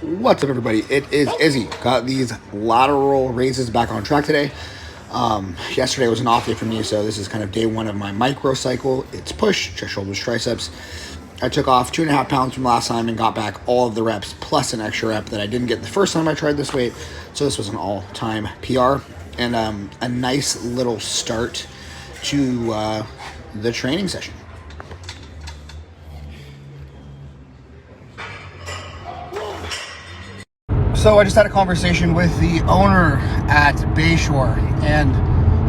What's up, everybody? It is Izzy. Got these lateral raises back on track today. Yesterday was an off day for me, so this is kind of day one of my micro cycle. It's push, chest, shoulders, triceps. I took off 2.5 pounds from last time and got back all of the reps plus an extra rep that I didn't get the first time I tried this weight. So this was an all-time PR and a nice little start to the training session. So I just had a conversation with the owner at Bayshore, and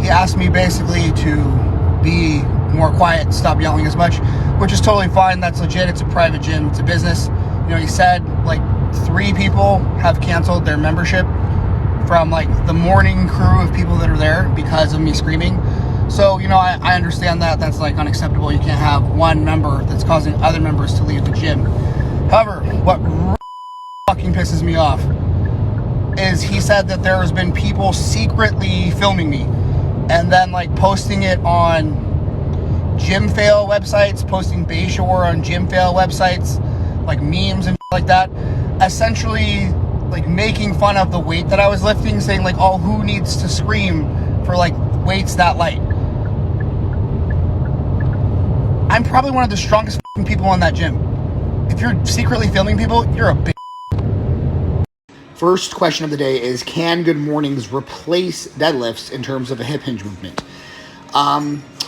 he asked me basically to be more quiet, stop yelling as much, which is totally fine. That's legit. It's a private gym. It's a business. You know, he said like 3 people have canceled their membership from like the morning crew of people that are there because of me screaming. So, you know, I understand that. That's like unacceptable. You can't have one member that's causing other members to leave the gym. However, what fucking pisses me off is he said that there has been people secretly filming me and then like posting it on gym fail websites, posting Bayshore on gym fail websites, like memes and like that, essentially like making fun of the weight that I was lifting, saying like, oh, who needs to scream for like weights that light? I'm probably one of the strongest people in that gym. If you're secretly filming people, you're a bitch. First question of the day is, can good mornings replace deadlifts in terms of a hip hinge movement?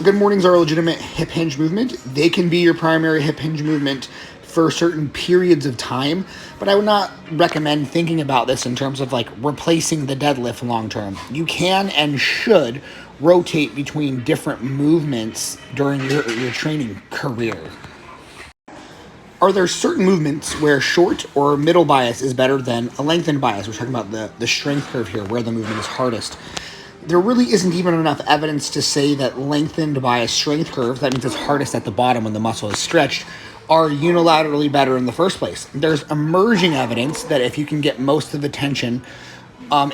Good mornings are a legitimate hip hinge movement. They can be your primary hip hinge movement for certain periods of time, but I would not recommend thinking about this in terms of like replacing the deadlift long term. You can and should rotate between different movements during your training career. Are there certain movements where short or middle bias is better than a lengthened bias? We're talking about the strength curve here, where the movement is hardest. There really isn't even enough evidence to say that lengthened bias strength curve, that means it's hardest at the bottom when the muscle is stretched, are unilaterally better in the first place. There's emerging evidence that if you can get most of the tension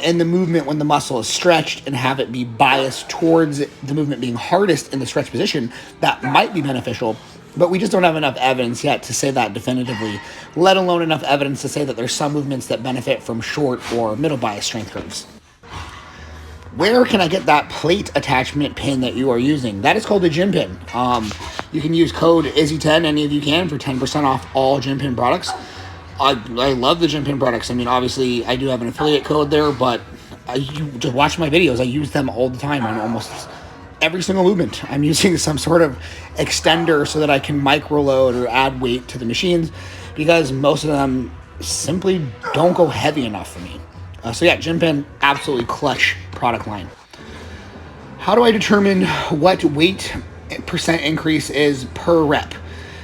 in the movement when the muscle is stretched and have it be biased towards the movement being hardest in the stretch position, that might be beneficial. But we just don't have enough evidence yet to say that definitively, let alone enough evidence to say that there's some movements that benefit from short or middle bias strength curves. Where can I get that plate attachment pin that you are using? That is called a gym pin. You can use code Izzy10, any of you can, for 10% off all gym pin products. I love the gym pin products. I mean, obviously, I do have an affiliate code there, but you just watch my videos. I use them all the time on almost every single movement. I'm using some sort of extender so that I can micro load or add weight to the machines, because most of them simply don't go heavy enough for me. So yeah, gym pin, absolutely clutch product line. How do I determine what weight percent increase is per rep?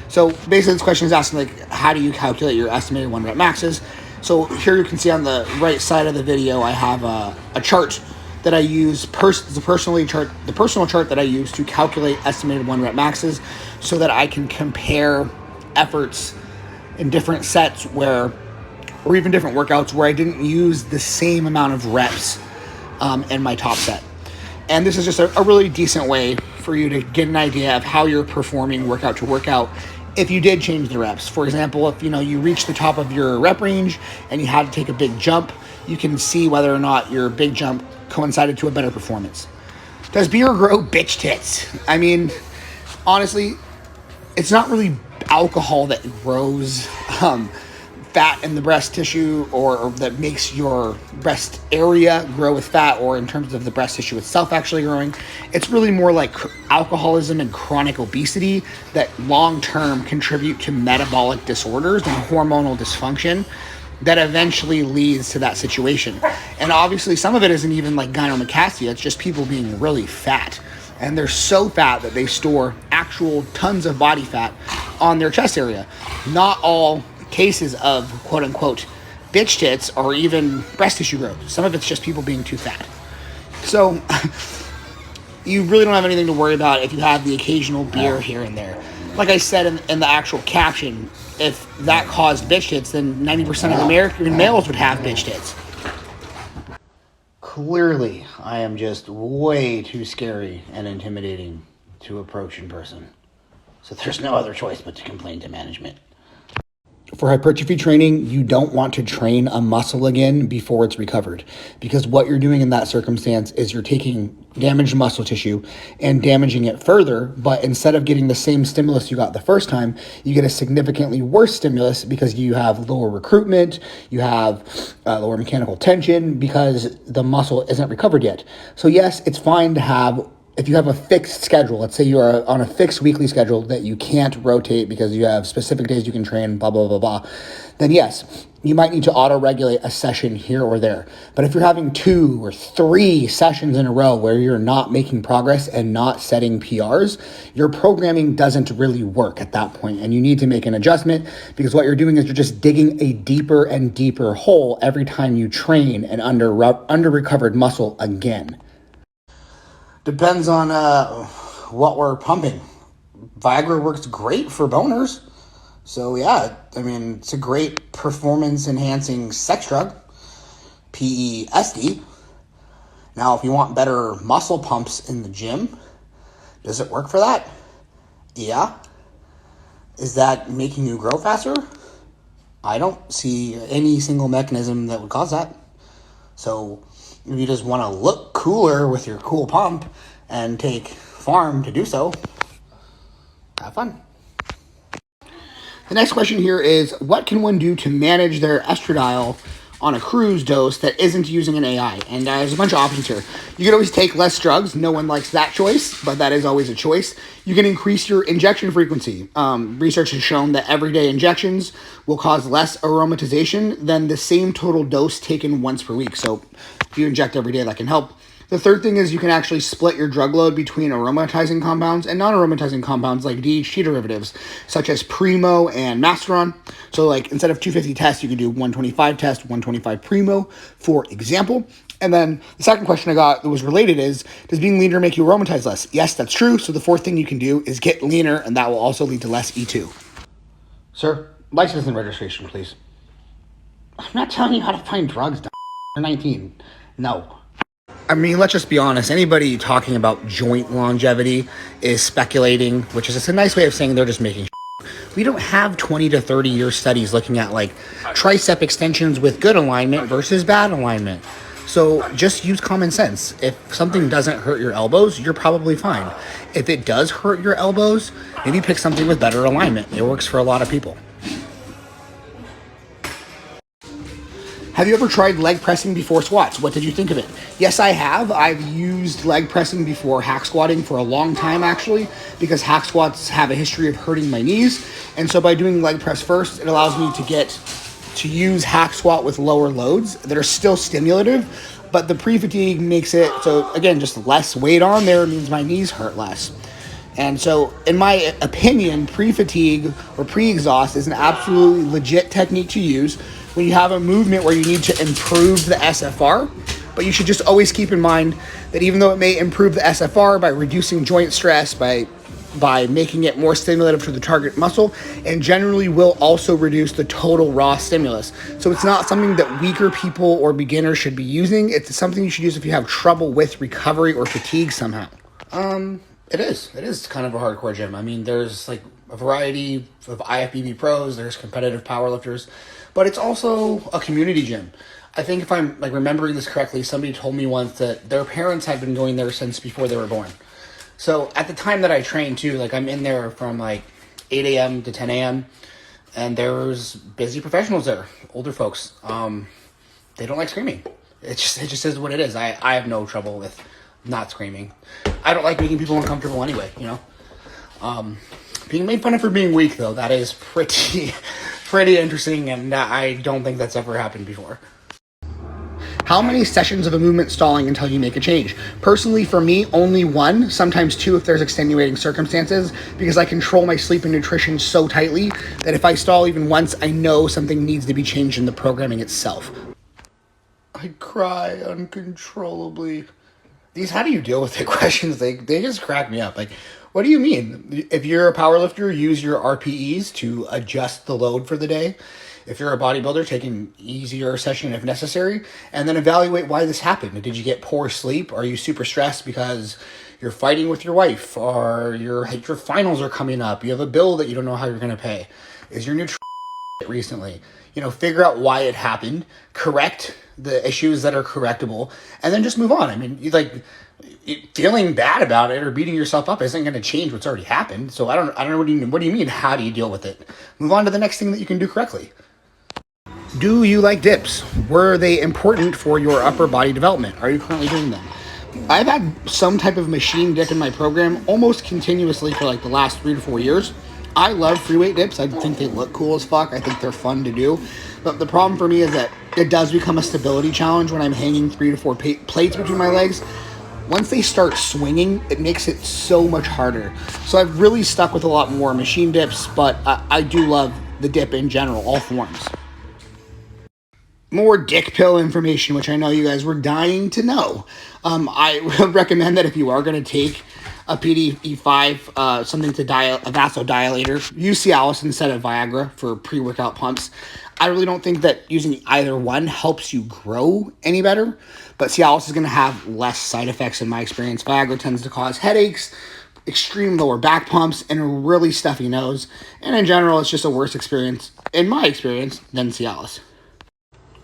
So basically this question is asking like, how do you calculate your estimated 1 rep maxes? So here you can see on the right side of the video, I have a chart that I use, the personal chart that I use to calculate estimated 1 rep maxes, so that I can compare efforts in different sets or even different workouts where I didn't use the same amount of reps in my top set. And this is just a really decent way for you to get an idea of how you're performing workout to workout if you did change the reps. For example, if you reach the top of your rep range and you had to take a big jump, you can see whether or not your big jump coincided to a better performance. Does beer grow bitch tits? I mean, honestly, it's not really alcohol that grows fat in the breast tissue or that makes your breast area grow with fat, or in terms of the breast tissue itself actually growing. It's really more like alcoholism and chronic obesity that long-term contribute to metabolic disorders and hormonal dysfunction that eventually leads to that situation. And obviously some of it isn't even like gynecomastia, it's just people being really fat. And they're so fat that they store actual tons of body fat on their chest area. Not all cases of quote unquote bitch tits or even breast tissue growth. Some of it's just people being too fat. So you really don't have anything to worry about if you have the occasional beer here and there. Like I said in the actual caption, if that caused bitch tits, then 90% of American males would have bitch tits. Clearly, I am just way too scary and intimidating to approach in person. So there's no other choice but to complain to management. For hypertrophy training, you don't want to train a muscle again before it's recovered, because what you're doing in that circumstance is you're taking damaged muscle tissue and damaging it further, but instead of getting the same stimulus you got the first time, you get a significantly worse stimulus because you have lower recruitment, you have lower mechanical tension because the muscle isn't recovered yet. So yes, it's fine to have, if you have a fixed schedule, let's say you're on a fixed weekly schedule that you can't rotate because you have specific days you can train, blah, blah, blah, blah, then yes, you might need to auto-regulate a session here or there. But if you're having 2 or 3 sessions in a row where you're not making progress and not setting PRs, your programming doesn't really work at that point, and you need to make an adjustment, because what you're doing is you're just digging a deeper and deeper hole every time you train an under-recovered muscle again. Depends on what we're pumping. Viagra works great for boners. So yeah, I mean, it's a great performance-enhancing sex drug, PESD. Now, if you want better muscle pumps in the gym, does it work for that? Yeah. Is that making you grow faster? I don't see any single mechanism that would cause that. So if you just want to look cooler with your cool pump and take farm to do so, have fun. The next question here is, what can one do to manage their estradiol on a cruise dose that isn't using an AI? And there's a bunch of options here. You can always take less drugs. No one likes that choice, but that is always a choice. You can increase your injection frequency. Research has shown that everyday injections will cause less aromatization than the same total dose taken once per week. So if you inject every day, that can help. The third thing is you can actually split your drug load between aromatizing compounds and non-aromatizing compounds like DHT derivatives, such as Primo and Masteron. So like instead of 250 tests, you can do 125 test, 125 Primo, for example. And then the second question I got that was related is, does being leaner make you aromatize less? Yes, that's true. So the fourth thing you can do is get leaner, and that will also lead to less E2. Sir, license and registration, please. I'm not telling you how to find drugs, You're 19. No. I mean, let's just be honest. Anybody talking about joint longevity is speculating, which is just a nice way of saying they're just making We don't have 20 to 30 year studies looking at like tricep extensions with good alignment versus bad alignment. So just use common sense. If something doesn't hurt your elbows, you're probably fine. If it does hurt your elbows, maybe pick something with better alignment. It works for a lot of people. Have you ever tried leg pressing before squats? What did you think of it? Yes, I have. I've used leg pressing before hack squatting for a long time, actually, because hack squats have a history of hurting my knees. And so by doing leg press first, it allows me to use hack squat with lower loads that are still stimulative, but the pre-fatigue makes it so, again, just less weight on there means my knees hurt less. And so, in my opinion, pre-fatigue or pre-exhaust is an absolutely legit technique to use when you have a movement where you need to improve the SFR. But you should just always keep in mind that even though it may improve the SFR by reducing joint stress, by making it more stimulative to the target muscle, and generally will also reduce the total raw stimulus. So it's not something that weaker people or beginners should be using. It's something you should use if you have trouble with recovery or fatigue somehow. It is kind of a hardcore gym. I mean, there's like a variety of IFBB pros, there's competitive powerlifters, but it's also a community gym. I think if I'm like remembering this correctly, somebody told me once that their parents had been going there since before they were born. So at the time that I trained too, like I'm in there from like 8 a.m. to 10 a.m. and there's busy professionals there, older folks. They don't like screaming. It just is what it is. I have no trouble with not screaming. I don't like making people uncomfortable anyway, you know. Being made fun of for being weak though, that is pretty interesting, and I don't think that's ever happened before. How many sessions of a movement stalling until you make a change? Personally, for me, only 1, sometimes 2 if there's extenuating circumstances, because I control my sleep and nutrition so tightly that if I stall even once, I know something needs to be changed in the programming itself. I cry uncontrollably. These how do you deal with the questions? They just crack me up. Like, what do you mean? If you're a powerlifter, use your RPEs to adjust the load for the day. If you're a bodybuilder, take an easier session if necessary, and then evaluate why this happened. Did you get poor sleep? Are you super stressed because you're fighting with your wife, or your finals are coming up? You have a bill that you don't know how you're going to pay. Is your nutrition recently. Figure out why it happened, correct the issues that are correctable, and then just move on. I mean, feeling bad about it or beating yourself up isn't going to change what's already happened. So I don't know what do you mean? How do you deal with it? Move on to the next thing that you can do correctly. Do you like dips? Were they important for your upper body development? Are you currently doing them? I've had some type of machine dip in my program almost continuously for like the last 3 to 4 years. I love free weight dips. I think they look cool as fuck. I think they're fun to do. But the problem for me is that it does become a stability challenge when I'm hanging 3 to 4 plates between my legs. Once they start swinging, it makes it so much harder. So I've really stuck with a lot more machine dips, but I do love the dip in general, all forms. More dick pill information, which I know you guys were dying to know. I would recommend that if you are going to take a PDE5, something to a vasodilator, use Cialis instead of Viagra for pre-workout pumps. I really don't think that using either one helps you grow any better, but Cialis is going to have less side effects in my experience. Viagra tends to cause headaches, extreme lower back pumps, and a really stuffy nose. And in general, it's just a worse experience, in my experience, than Cialis.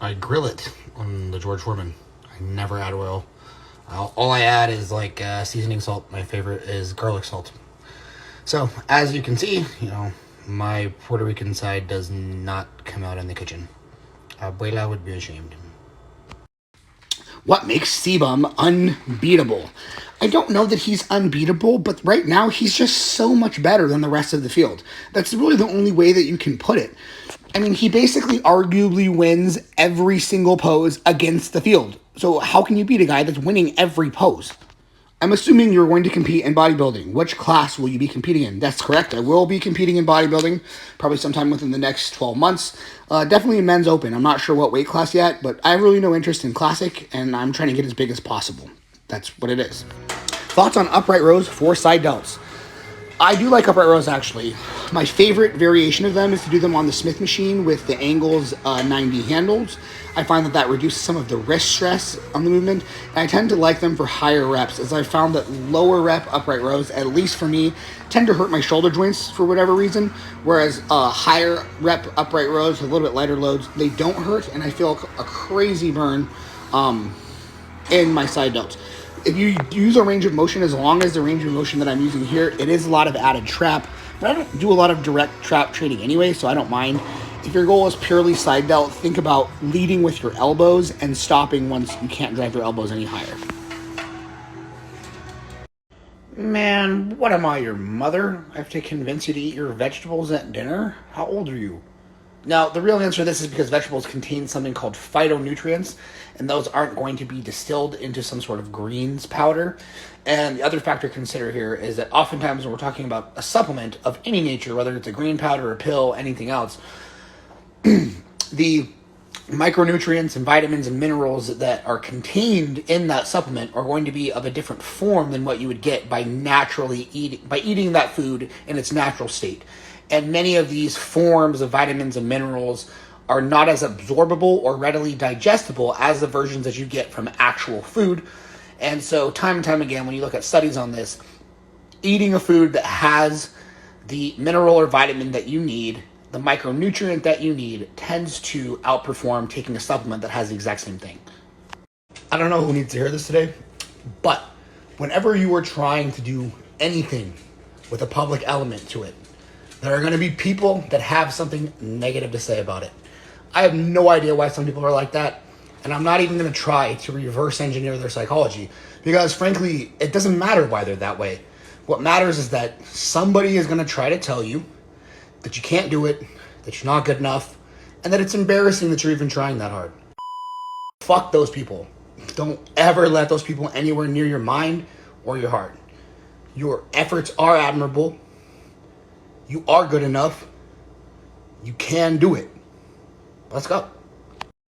I grill it on the George Foreman. I never add oil. All I add is like seasoning salt. My favorite is garlic salt. So as you can see, my Puerto Rican side does not come out in the kitchen. Abuela would be ashamed. What makes Cbum unbeatable? I don't know that he's unbeatable, but right now he's just so much better than the rest of the field. That's really the only way that you can put it. I mean, he basically arguably wins every single pose against the field. So how can you beat a guy that's winning every pose? I'm assuming you're going to compete in bodybuilding. Which class will you be competing in? That's correct. I will be competing in bodybuilding, probably sometime within the next 12 months. Definitely in men's open. I'm not sure what weight class yet, but I have really no interest in classic, and I'm trying to get as big as possible. That's what it is. Thoughts on upright rows for side delts? I do like upright rows, actually. My favorite variation of them is to do them on the Smith machine with the Angles 90 handles. I find that reduces some of the wrist stress on the movement, and I tend to like them for higher reps, as I found that lower rep upright rows, at least for me, tend to hurt my shoulder joints for whatever reason, whereas higher rep upright rows with a little bit lighter loads, they don't hurt, and I feel a crazy burn in my side delts. If you use a range of motion, as long as the range of motion that I'm using here, it is a lot of added trap, but I don't do a lot of direct trap training anyway, so I don't mind. If your goal is purely side delt, think about leading with your elbows and stopping once you can't drive your elbows any higher. Man, what am I, your mother? I have to convince you to eat your vegetables at dinner? How old are you? Now, the real answer to this is because vegetables contain something called phytonutrients, and those aren't going to be distilled into some sort of greens powder. And the other factor to consider here is that oftentimes when we're talking about a supplement of any nature, whether it's a green powder, a pill, anything else, the micronutrients and vitamins and minerals that are contained in that supplement are going to be of a different form than what you would get by eating that food in its natural state. And many of these forms of vitamins and minerals are not as absorbable or readily digestible as the versions that you get from actual food. And so time and time again, when you look at studies on this, eating a food that has the mineral or vitamin that you need, the micronutrient that you need, tends to outperform taking a supplement that has the exact same thing. I don't know who needs to hear this today, but whenever you are trying to do anything with a public element to it, there are going to be people that have something negative to say about it. I have no idea why some people are like that, and I'm not even going to try to reverse engineer their psychology, because frankly, it doesn't matter why they're that way. What matters is that somebody is going to try to tell you that you can't do it, that you're not good enough, and that it's embarrassing that you're even trying that hard. Fuck those people. Don't ever let those people anywhere near your mind or your heart. Your efforts are admirable. You are good enough. You can do it. Let's go.